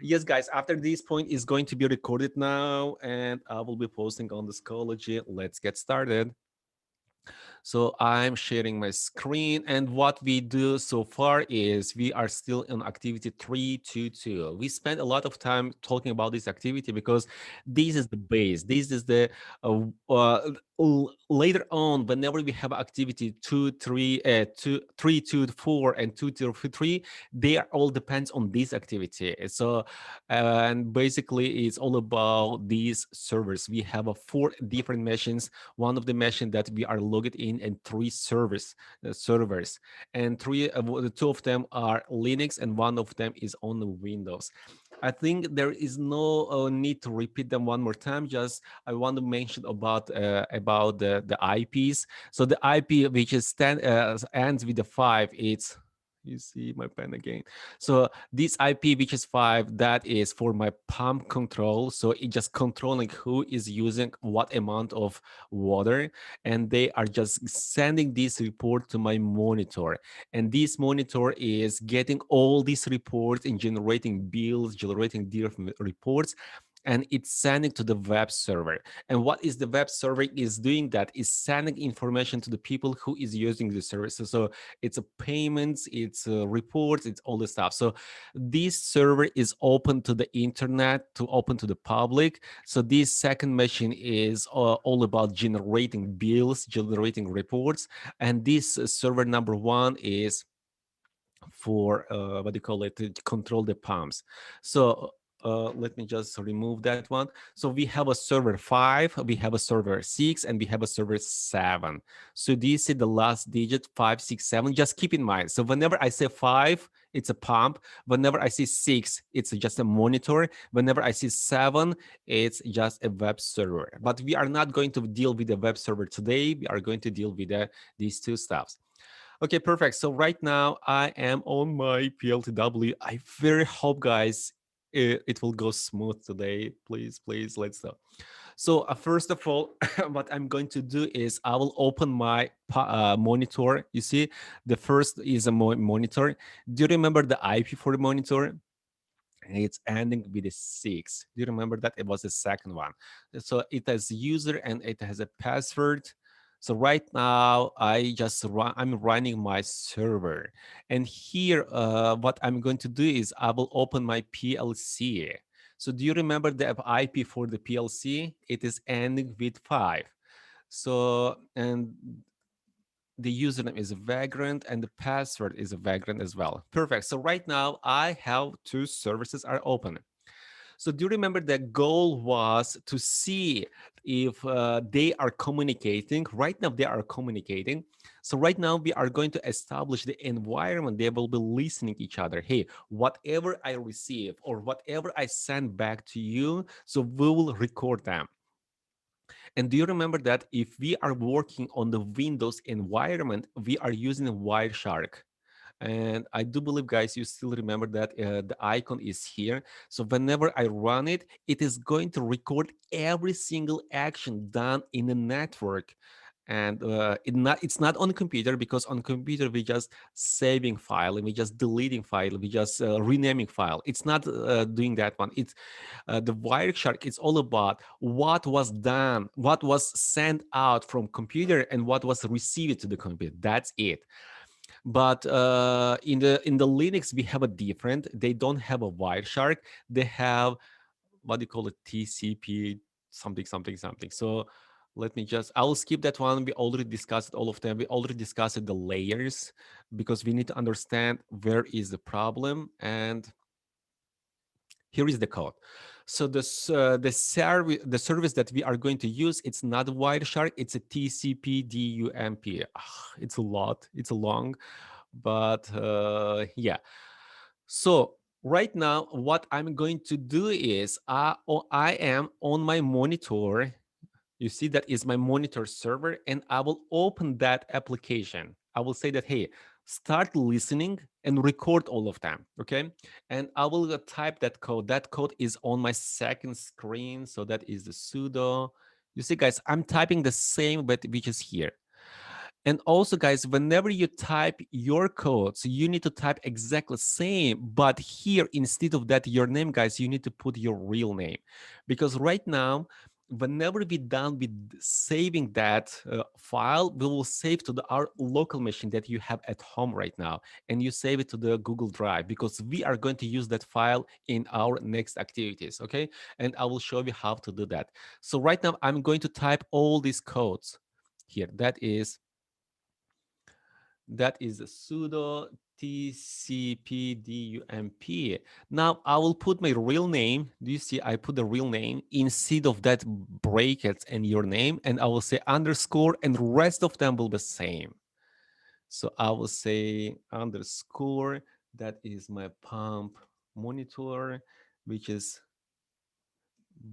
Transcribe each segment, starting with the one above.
Yes, guys, after this point is going to be recorded now, and I will be posting on the Schoology. Let's get started. So I'm sharing my screen, and what we do so far is we are still in activity 322. We spent a lot of time talking about this activity because this is the base. This is the later on, whenever we have activity 3, 2, 4, and 2, 2, 3, they are all depends on this activity. So and basically it's all about these servers. We have a 4 different machines. One of the machine that we are logged in, and 3 servers, and the 2 of them are Linux, and one of them is on Windows. I think there is no need to repeat them one more time. Just I want to mention about the IPs. So the IP which is ends with the 5, it's, you see my pen again. So this IP which is 5, that is for my pump control. So it just controlling who is using what amount of water, and they are just sending this report to my monitor, and this monitor is getting all these reports and generating bills, generating different reports, and it's sending to the web server. And what is the web server is doing, that is sending information to the people who is using the service. So it's a payments, it's reports, it's all the stuff. So this server is open to the internet, to open to the public. So this second machine is all about generating bills, generating reports, and this server number 1 is for what do you call it, to control the pumps. So let me just remove that one. So we have a server 5, we have a server 6, and we have a server 7. So this is the last digit, 5, 6, 7. Just keep in mind. So whenever I say 5, it's a pump. Whenever I see 6, it's just a monitor. Whenever I see 7, it's just a web server. But we are not going to deal with the web server today. We are going to deal with these two stuffs. Okay, perfect. So right now I am on my PLTW. I very hope, guys, it will go smooth today. Please, please, let's know. So first of all, what I'm going to do is I will open my monitor. You see, the first is a monitor. Do you remember the IP for the monitor? It's ending with a 6. Do you remember that? It was the second one. So it has user and it has a password. So right now I'm running my server, and here what I'm going to do is I will open my PLC. So do you remember the IP for the PLC? It is ending with 5. So, and the username is Vagrant, and the password is Vagrant as well. Perfect. So right now I have 2 services are open. So do you remember the goal was to see if they are communicating? Right now they are communicating. So right now we are going to establish the environment. They will be listening each other. Hey, whatever I receive or whatever I send back to you, so we will record them. And do you remember that if we are working on the Windows environment, we are using Wireshark? And I do believe, guys, you still remember that the icon is here. So whenever I run it, it is going to record every single action done in the network. And it's not on computer, because on computer we just saving file, and we just deleting file, we just renaming file. It's not doing that one. It's the Wireshark. It's all about what was done, what was sent out from computer, and what was received to the computer. That's it. But in the Linux, we have a different. They don't have a Wireshark. They have, what do you call it, TCP something something something. So let me just, I'll skip that one. We already discussed all of them. We already discussed the layers, because we need to understand where is the problem. And here is the code. So the service that we are going to use, it's not Wireshark, it's a TCP DUMP. It's a lot, it's a long, but yeah. So right now, what I'm going to do is I am on my monitor. You see, that is my monitor server, and I will open that application. I will say that, hey, start listening and record all of them, okay? And I will type that code. That code is on my second screen, so that is the sudo. You see, guys, I'm typing the same, but which is here. And also, guys, whenever you type your code, so you need to type exactly same, but here, instead of that, your name, guys, you need to put your real name. Because right now, whenever we're done with saving that file, we will save to our local machine that you have at home right now. And you save it to the Google Drive, because we are going to use that file in our next activities, okay? And I will show you how to do that. So right now, I'm going to type all these codes here. That is a sudo tcpdump. Now I will put my real name. Do you see I put the real name instead of that brackets and your name, and I will say underscore, and the rest of them will be the same. So I will say underscore, that is my pump monitor, which is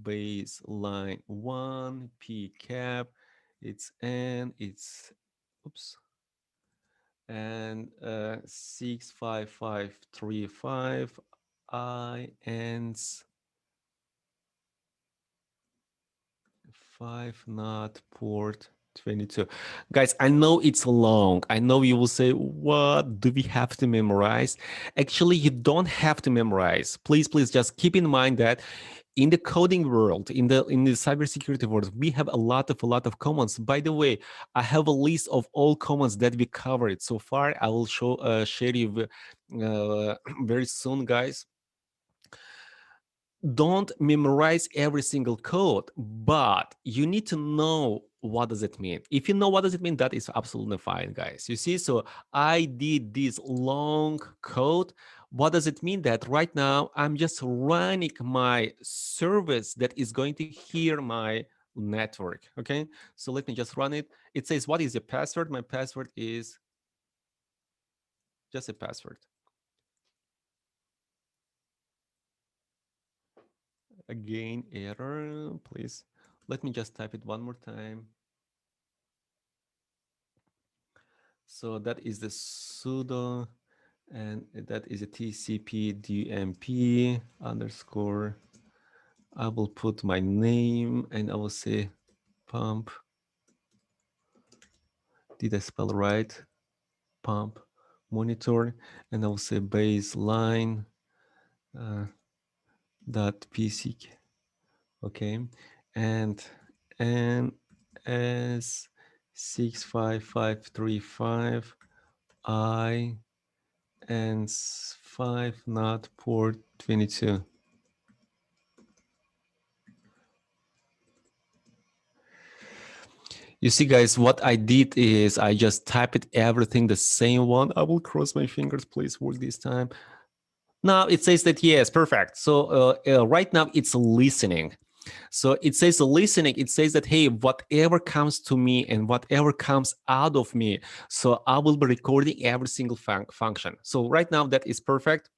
baseline 1 p cap, it's n, it's oops, and 65535 I ends 5 not port 22. Guys, I know it's long. I know you will say, what do we have to memorize? Actually, you don't have to memorize. Please just keep in mind that in the coding world, in the cybersecurity world, we have a lot of commands. By the way, I have a list of all commands that we covered so far. I will share you very soon, guys. Don't memorize every single code, but you need to know what does it mean. If you know what does it mean, that is absolutely fine, guys. You see, so I did this long code. What does it mean? That right now I'm just running my service that is going to hear my network. Okay, so let me just run it. It says, what is your password? My password is just a password. Again, error, please. Let me just type it one more time. So that is the sudo, and that is a tcpdump underscore. I will put my name, and I will say pump. Did I spell right? Pump monitor, and I will say baseline dot pc. Okay, and as 65535 I and 5 not port 22. You see, guys, what I did is I just typed everything the same one. I will cross my fingers, please work this time. Now it says that yes, perfect. So right now it's listening. So it says listening. It says that, hey, whatever comes to me and whatever comes out of me, so I will be recording every single function. So right now that is perfect.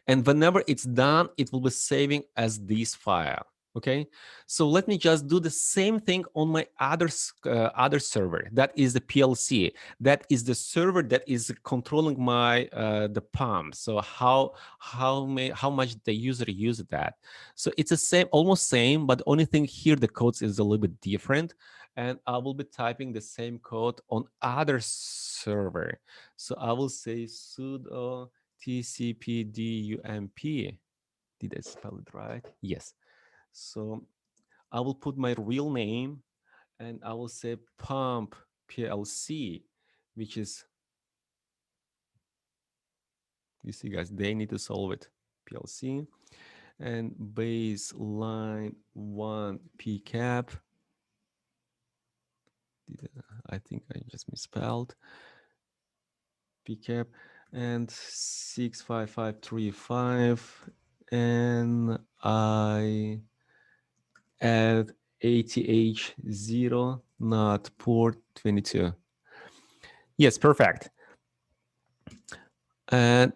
And whenever it's done, it will be saving as this file. Okay, so let me just do the same thing on my other server. That is the PLC. That is the server that is controlling my the pump. So how much the user use that. So it's the same, almost same, but the only thing here the code is a little bit different. And I will be typing the same code on other server. So I will say sudo tcpdump. Did I spell it right? Yes. So I will put my real name, and I will say pump PLC, which is, you see, guys, they need to solve it. PLC and baseline 1 pcap. I think I just misspelled pcap, and 65535, and I add ATH0 not port 22. Yes, perfect. And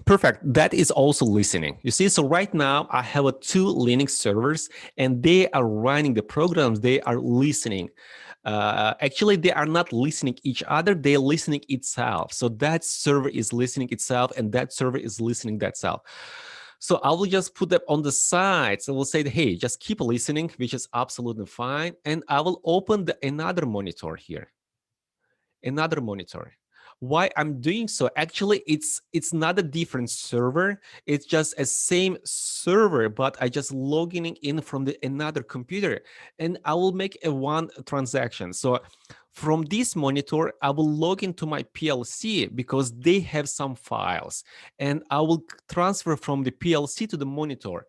perfect. That is also listening. You see, so right now I have two Linux servers, and they are running the programs. They are listening. Actually, they are not listening each other. They're listening itself. So that server is listening itself, and that server is listening that itself. So I will just put that on the side. So we'll say, hey, just keep listening, which is absolutely fine. And I will open another monitor here. another monitor. Why I'm doing so? Actually, it's not a different server. It's just a same server, but I just logging in from the another computer, and I will make a one transaction. So from this monitor, I will log into my PLC because they have some files, and I will transfer from the PLC to the monitor.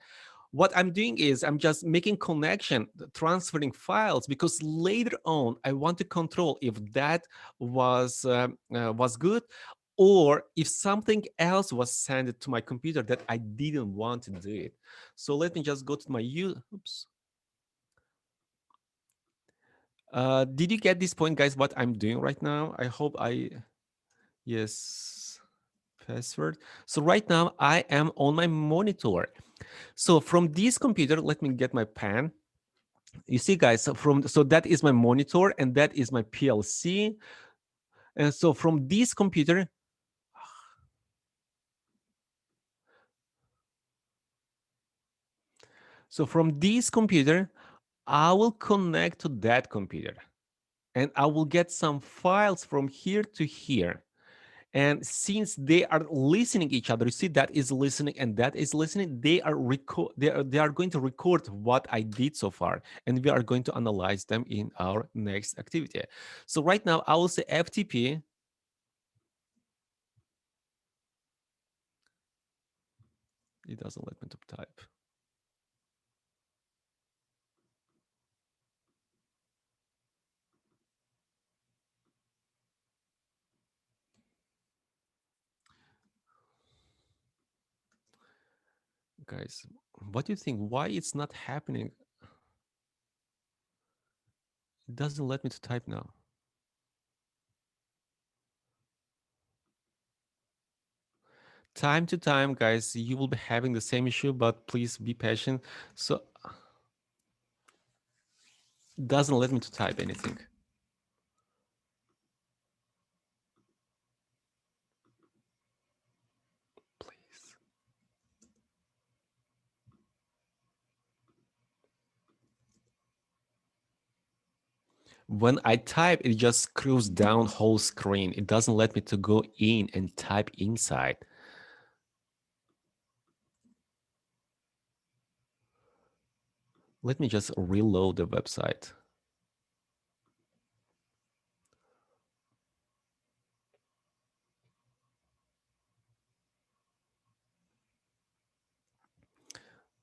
What I'm doing is I'm just making connection, transferring files, because later on I want to control if that was good, or if something else was sent to my computer that I didn't want to do it. So let me just go to my oops. Did you get this point, guys? What I'm doing right now? I hope yes, password. So right now I am on my monitor. So from this computer, let me get my pen. You see, guys, so that is my monitor and that is my PLC. And so from this computer, I will connect to that computer and I will get some files from here to here. And since they are listening each other, you see that is listening and that is listening, they are going to record what I did so far, and we are going to analyze them in our next activity. So right now I will say FTP. It doesn't let me to type. Guys, what do you think? Why it's not happening? It doesn't let me to type now. Time to time, guys, you will be having the same issue, but please be patient. So it doesn't let me to type anything. Please. When I type, it just screws down whole screen. It doesn't let me to go in and type inside. Let me just reload the website.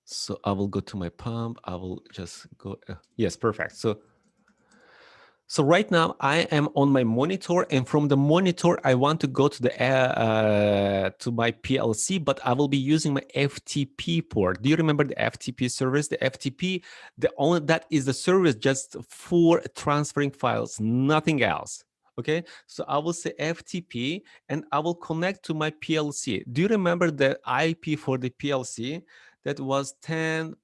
So I will go to my pump. I will just go. Yes, perfect. So right now I am on my monitor, and from the monitor I want to go to the to my PLC, but I will be using my FTP port. Do you remember the FTP service? The FTP, that is the service just for transferring files, nothing else. Okay, so I will say FTP, and I will connect to my PLC. Do you remember the IP for the PLC? That was 10.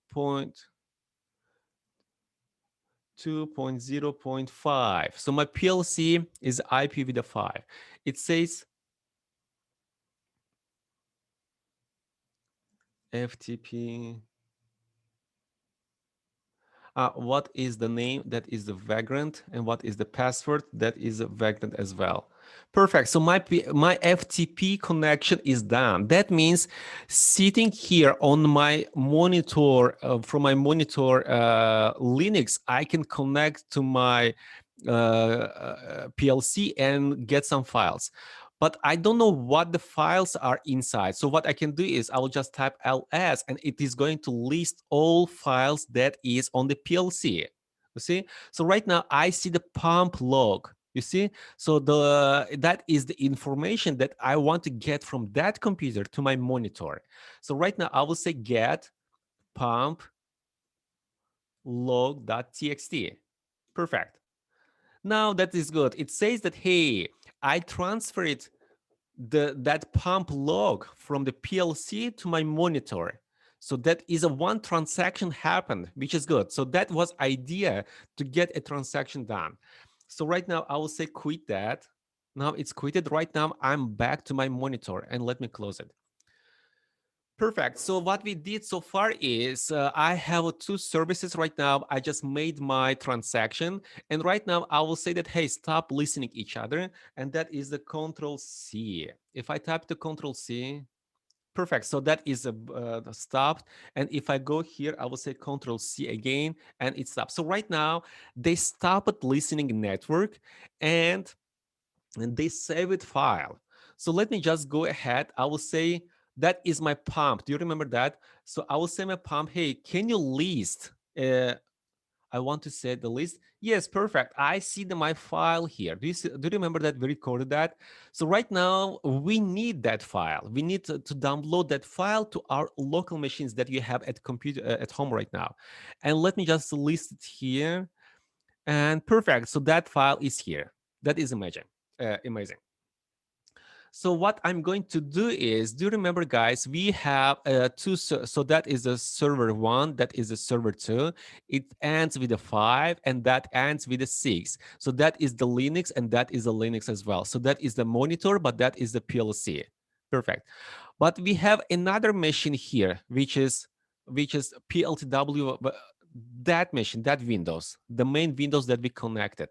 2.0.5. So my PLC is IPv5. It says FTP. What is the name? That is the vagrant. And what is the password? That is a vagrant as well. Perfect. So my FTP connection is done. That means sitting here on my monitor, from my monitor Linux, I can connect to my PLC and get some files. But I don't know what the files are inside. So what I can do is I will just type ls, and it is going to list all files that is on the PLC. You see? So right now I see the pump log. You see? So that is the information that I want to get from that computer to my monitor. So right now I will say get pump log.txt. Perfect. Now that is good. It says that, hey, I transferred that pump log from the PLC to my monitor. So that is a one transaction happened, which is good. So that was idea to get a transaction done. So right now I will say quit that. Now it's quitted. Right now I'm back to my monitor, and let me close it. Perfect. So what we did so far is I have two services right now. I just made my transaction. And right now I will say that, hey, stop listening each other. And that is the Control C. If I tap the Control C, perfect. So that is a stopped. And if I go here, I will say Control C again, and it stops. So right now they stopped listening network and they save it file. So let me just go ahead. I will say that is my pump. Do you remember that? So I will say my pump, hey, can you list? I want to set the list. Yes, perfect. I see my file here. Do you remember that we recorded that? So right now we need that file. We need to download that file to our local machines that you have at computer at home right now. And let me just list it here. And perfect. So that file is here. That is amazing. Amazing. So what I'm going to do is, do you remember, guys, we have two, so that is a server 1, that is a server 2. It ends with a 5, and that ends with a 6. So that is the Linux, and that is a Linux as well. So that is the monitor, but that is the PLC. Perfect. But we have another machine here, which is PLTW, that machine, that Windows, the main Windows that we connected.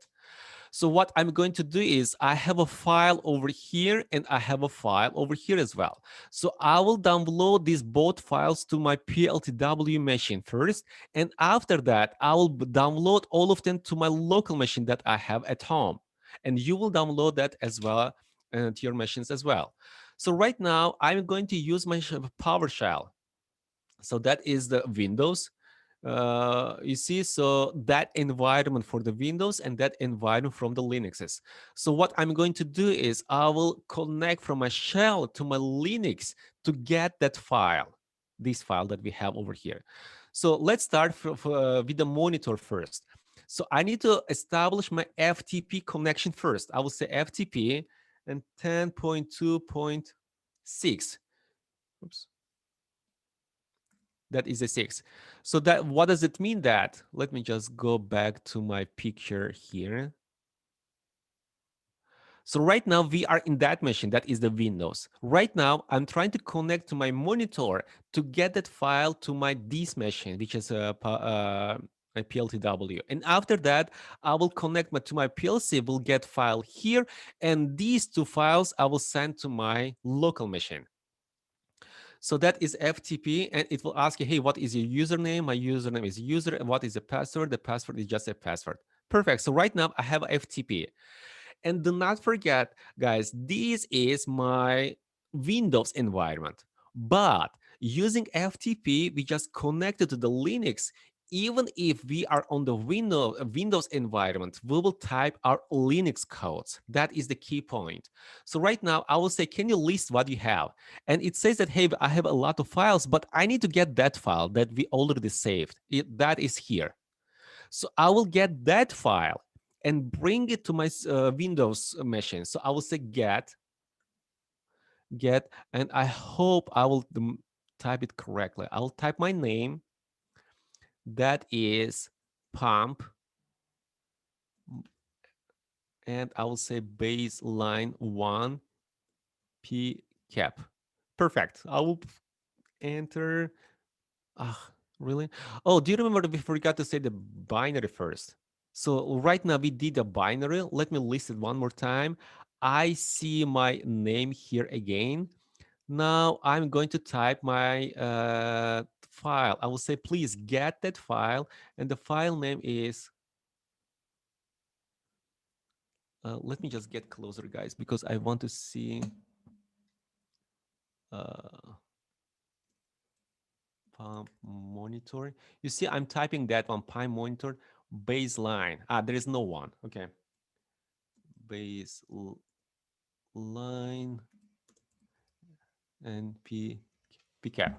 So what I'm going to do is I have a file over here and I have a file over here as well. So I will download these both files to my PLTW machine first. And after that, I will download all of them to my local machine that I have at home. And you will download that as well to your machines as well. So right now, I'm going to use my PowerShell. So that is the Windows. You see, so that environment for the Windows and that environment from the Linuxes. So what I'm going to do is I will connect from my shell to my Linux to get that file, this file that we have over here. So let's start with the monitor first. So I need to establish my FTP connection first. I will say FTP and 10.2.6. Oops. That is a 6. So that, what does it mean that? Let me just go back to my picture here. So right now we are in that machine, that is the Windows. Right now I'm trying to connect to my monitor to get that file to my this machine, which is a PLTW. And after that, I will connect to my PLC, will get file here, and these two files I will send to my local machine. So that is FTP, and it will ask you, hey, what is your username? My username is user, and what is the password? The password is just a password. Perfect. So right now I have FTP. And do not forget, guys, this is my Windows environment. But using FTP, we just connected to the Linux. Even if we are on the Windows environment, we will type our Linux codes. That is the key point. So right now, I will say, can you list what you have? And it says that, hey, I have a lot of files, but I need to get that file that we already saved. That is here. So I will get that file and bring it to my Windows machine. So I will say get, and I hope I will type it correctly. I'll type my name. That is pump. And I will say baseline 1 p cap. Perfect. I will enter. Really? Oh, do you remember that we forgot to say the binary first? So right now we did a binary. Let me list it one more time. I see my name here again. Now I'm going to type my file. I will say, please get that file. And the file name is, let me just get closer, guys, because I want to see. Pump monitor. You see, I'm typing that on Pi monitor baseline. There is no one. Okay. Baseline and pcap.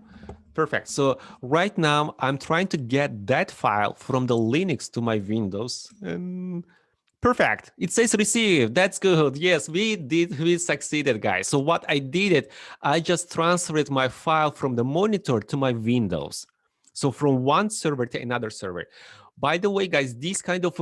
Perfect. So right now I'm trying to get that file from the Linux to my Windows. And perfect. It says receive. That's good. Yes, we succeeded, guys. So what I did, I just transferred my file from the monitor to my Windows. So from one server to another server. By the way, guys, these kind of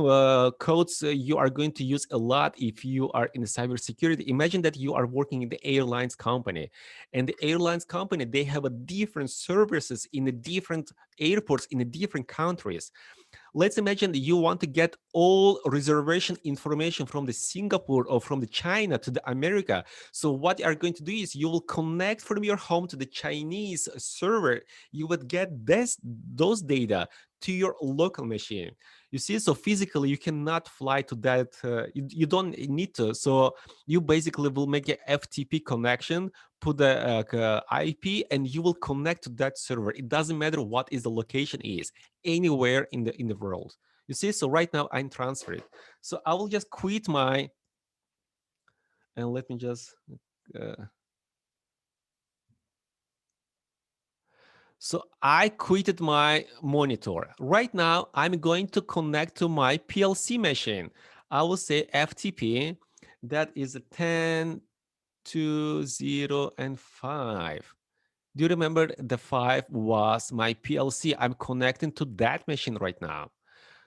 codes you are going to use a lot if you are in the cybersecurity. Imagine that you are working in the airlines company, and the airlines company, they have a different services in the different airports in the different countries. Let's imagine that you want to get all reservation information from the Singapore or from the China to the America. So what you are going to do is you will connect from your home to the Chinese server. You would get those data to your local machine. You see, so physically you cannot fly to that. You don't need to. So you basically will make a FTP connection, put the IP, and you will connect to that server. It doesn't matter what is the location is, anywhere in the world. You see, so right now I'm transferred. So I will just quit my, and let me just uh, so I quitted my monitor. Right now, I'm going to connect to my PLC machine. I will say FTP. That is 10, 2, 0, and 5. Do you remember the 5 was my PLC? I'm connecting to that machine right now.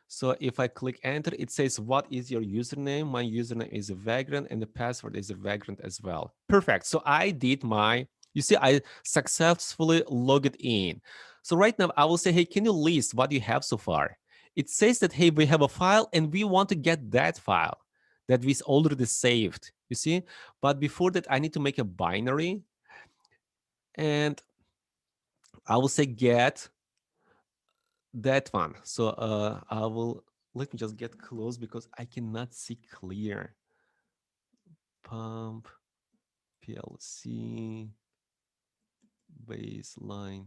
So if I click enter, it says, what is your username? My username is a Vagrant and the password is a Vagrant as well. Perfect. So I did my, you see, I successfully logged in. So right now I will say, hey, can you list what you have so far? It says that, hey, we have a file and we want to get that file that is already saved, you see? But before that, I need to make a binary, and I will say get that one. So I will, let me just get close because I cannot see clear. Pump, PLC, baseline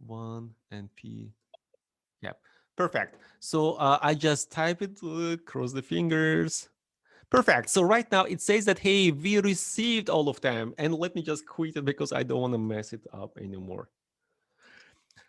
1 and P. Yep, perfect. So I just type it, cross the fingers. Perfect. So right now it says that, hey, we received all of them. And let me just quit it because I don't want to mess it up anymore.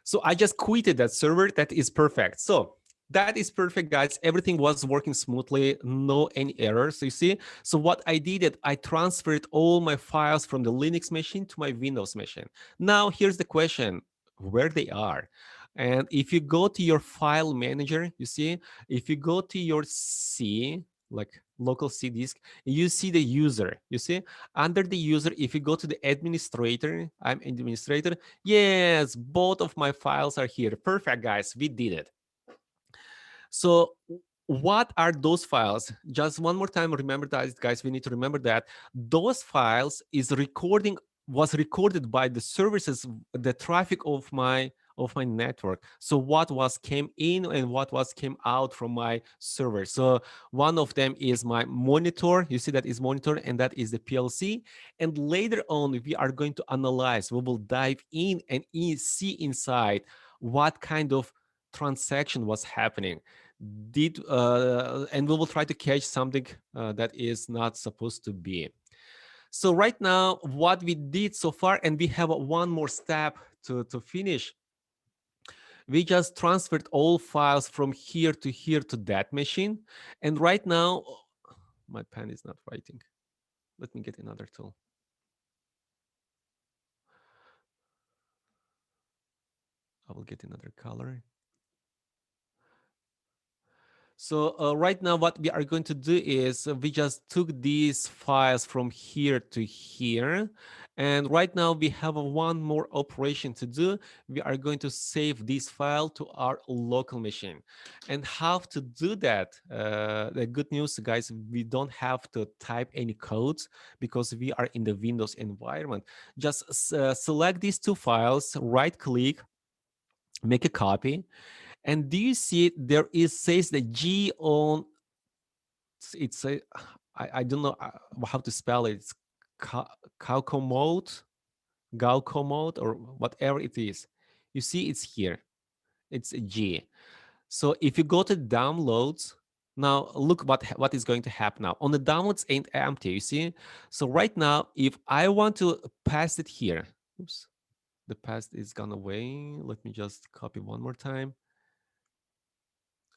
So I just quitted that server. That is perfect. So that is perfect, guys. Everything was working smoothly, no any errors. You see? So what I did is I transferred all my files from the Linux machine to my Windows machine. Now here's the question, where they are. And if you go to your file manager, you see, if you go to your C, like local C disk, you see the user, you see, under the user, if you go to the administrator, I'm administrator. Yes, both of my files are here. Perfect, guys. We did it. So what are those files? Just one more time, remember that, guys, we need to remember that those files was recorded by the services, the traffic of my network. So what was came in and what was came out from my server. So one of them is my monitor. You see that is monitor, and that is the PLC. And later on, we are going to analyze, we will dive in and see inside what kind of transaction was happening, and we will try to catch something that is not supposed to be. So right now, what we did so far, and we have one more step to finish. We just transferred all files from here to that machine. And right now, my pen is not writing. Let me get another tool. I will get another color. So right now, what we are going to do is we just took these files from here to here. And right now we have one more operation to do. We are going to save this file to our local machine. And how to do that? The good news, guys, we don't have to type any codes because we are in the Windows environment. Just select these two files, right click, make a copy. And do you see it? There is says the G on. It's a. I don't know how to spell it. It's Calcomode, Galcomode, or whatever it is. You see, it's here. It's a G. So if you go to downloads, now look what is going to happen now. On the downloads ain't empty. You see. So right now, if I want to pass it here, oops, the pass is gone away. Let me just copy one more time.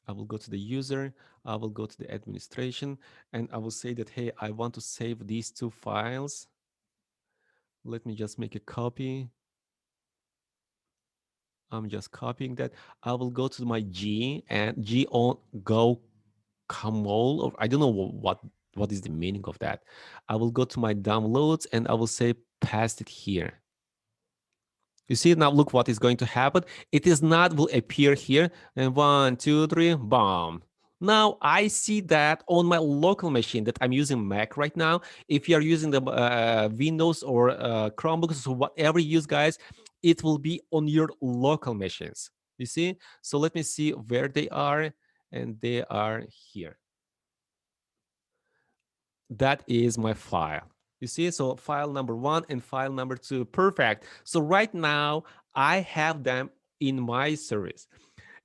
I will go to the user, I will go to the administration, and I will say that, hey, I want to save these two files. Let me just make a copy. I'm just copying that. I will go to my G and G on go Kamol, or I don't know what is the meaning of that. I will go to my downloads and I will say paste it here. You see now, look what is going to happen. It is not will appear here. And one, two, three, bomb. Now I see that on my local machine that I'm using Mac right now. If you are using the Windows or Chromebooks or whatever you use, guys, it will be on your local machines. You see? So let me see where they are. And they are here. That is my file. You see, so file number 1 and file number 2, perfect. So right now I have them in my service.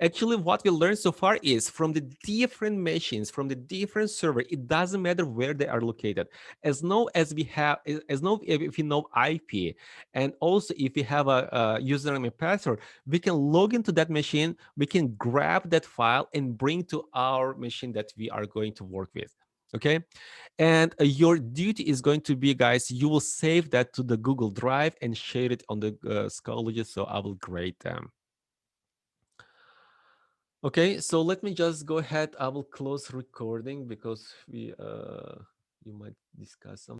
Actually, what we learned so far is from the different machines, from the different server, it doesn't matter where they are located. As long as we have, as long if we know IP, and also if we have a username and password, we can log into that machine, we can grab that file and bring to our machine that we are going to work with. Okay, and your duty is going to be, guys, you will save that to the Google Drive and share it on the Schoology, so I will grade them. Okay, so let me just go ahead. I will close recording because we you might discuss something.